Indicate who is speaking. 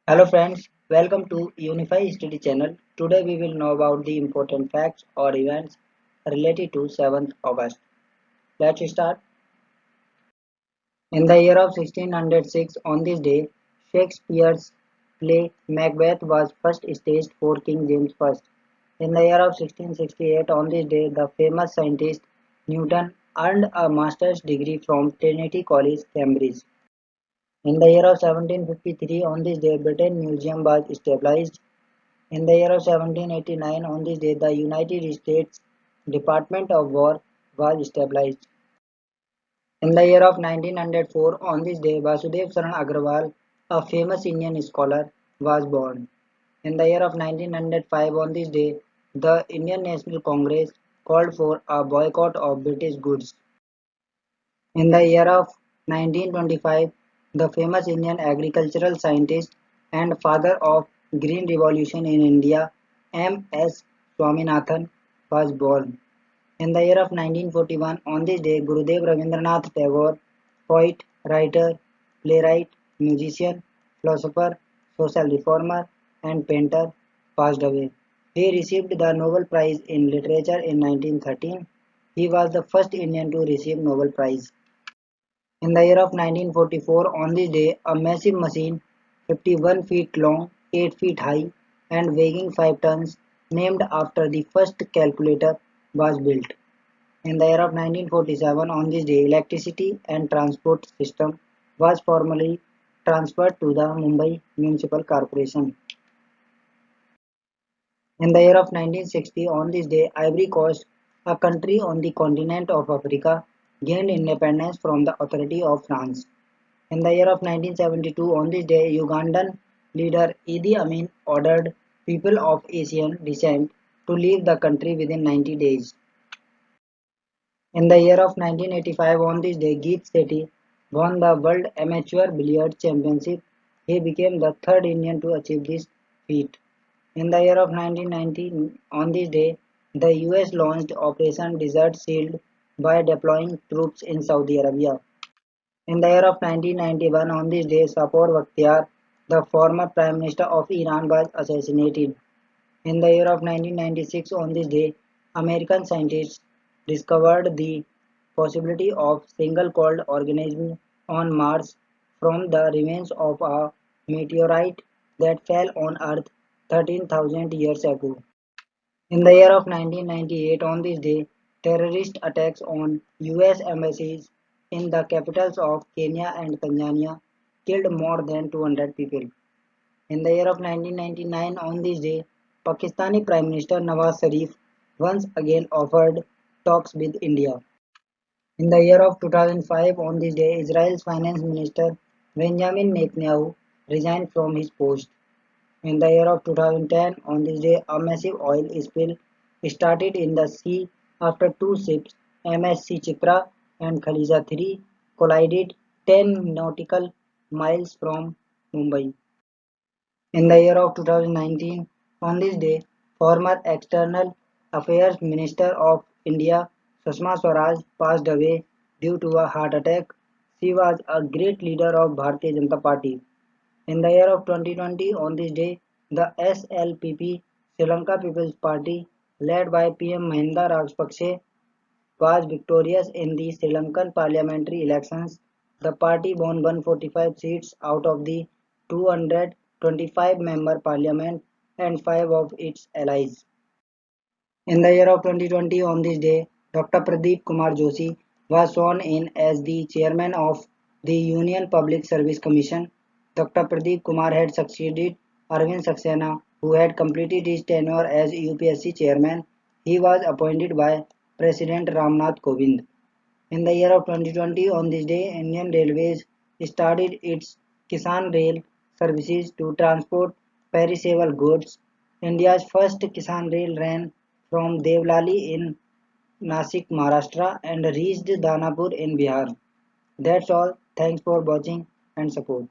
Speaker 1: Hello friends, welcome to Unify Study channel. Today we will know about the important facts or events related to 7th August. Let's start. In the year of 1606, on this day, Shakespeare's play Macbeth was first staged for King James I. In the year of 1668, on this day, the famous scientist Newton earned a master's degree from Trinity College, Cambridge. In the year of 1753, on this day, Britain Museum was established. In the year of 1789, on this day, the United States Department of War was established. In the year of 1904, on this day, Vasudev Saran Agarwal, a famous Indian scholar, was born. In the year of 1905, on this day, the Indian National Congress called for a boycott of British goods. In the year of 1925, the famous Indian agricultural scientist and father of Green Revolution in India, M. S. Swaminathan, was born. In the year of 1941, on this day, Gurudev Rabindranath Tagore, poet, writer, playwright, musician, philosopher, social reformer, and painter, passed away. He received the Nobel Prize in Literature in 1913. He was the first Indian to receive Nobel Prize. In the year of 1944, on this day, a massive machine, 51 feet long, 8 feet high, and weighing 5 tons, named after the first calculator, was built. In the year of 1947, on this day, electricity and transport system was formally transferred to the Mumbai Municipal Corporation. In the year of 1960, on this day, Ivory Coast, a country on the continent of Africa, gained independence from the authority of France. In the year of 1972, on this day, Ugandan leader Idi Amin ordered people of Asian descent to leave the country within 90 days. In the year of 1985, on this day, Geet Sethi won the World Amateur Billiards Championship. He became the third Indian to achieve this feat. In the year of 1990, on this day, the US launched Operation Desert Shield by deploying troops in Saudi Arabia. In the year of 1991, on this day, Sapor Bakhtiar, the former Prime Minister of Iran, was assassinated. In the year of 1996, on this day, American scientists discovered the possibility of single-celled organisms on Mars from the remains of a meteorite that fell on Earth 13,000 years ago. In the year of 1998, on this day, terrorist attacks on US embassies in the capitals of Kenya and Tanzania killed more than 200 people. In the year of 1999, on this day, Pakistani Prime Minister Nawaz Sharif once again offered talks with India. In the year of 2005, on this day, Israel's Finance Minister Benjamin Netanyahu resigned from his post. In the year of 2010, on this day, a massive oil spill started in the sea after two ships, MSC Chitra and Khalija 3, collided 10 nautical miles from Mumbai. In the year of 2019, on this day, former External Affairs Minister of India Sushma Swaraj passed away due to a heart attack. She was a great leader of Bharatiya Janata Party. In the year of 2020, on this day, the SLPP, Sri Lanka People's Party, led by PM Mahinda Rajapakse, was victorious in the Sri Lankan parliamentary elections. The party won 145 seats out of the 225 member parliament and 5 of its allies. In the year of 2020, on this day, Dr. Pradeep Kumar Joshi was sworn in as the chairman of the Union Public Service Commission. Dr. Pradeep Kumar had succeeded Arvind Saxena, who had completed his tenure as UPSC chairman. He was appointed by President Ramnath Kovind. In the year of 2020, on this day, Indian Railways started its Kisan Rail services to transport perishable goods. India's first Kisan Rail ran from Devlali in Nasik, Maharashtra and reached Danapur in Bihar. That's all. Thanks for watching and support.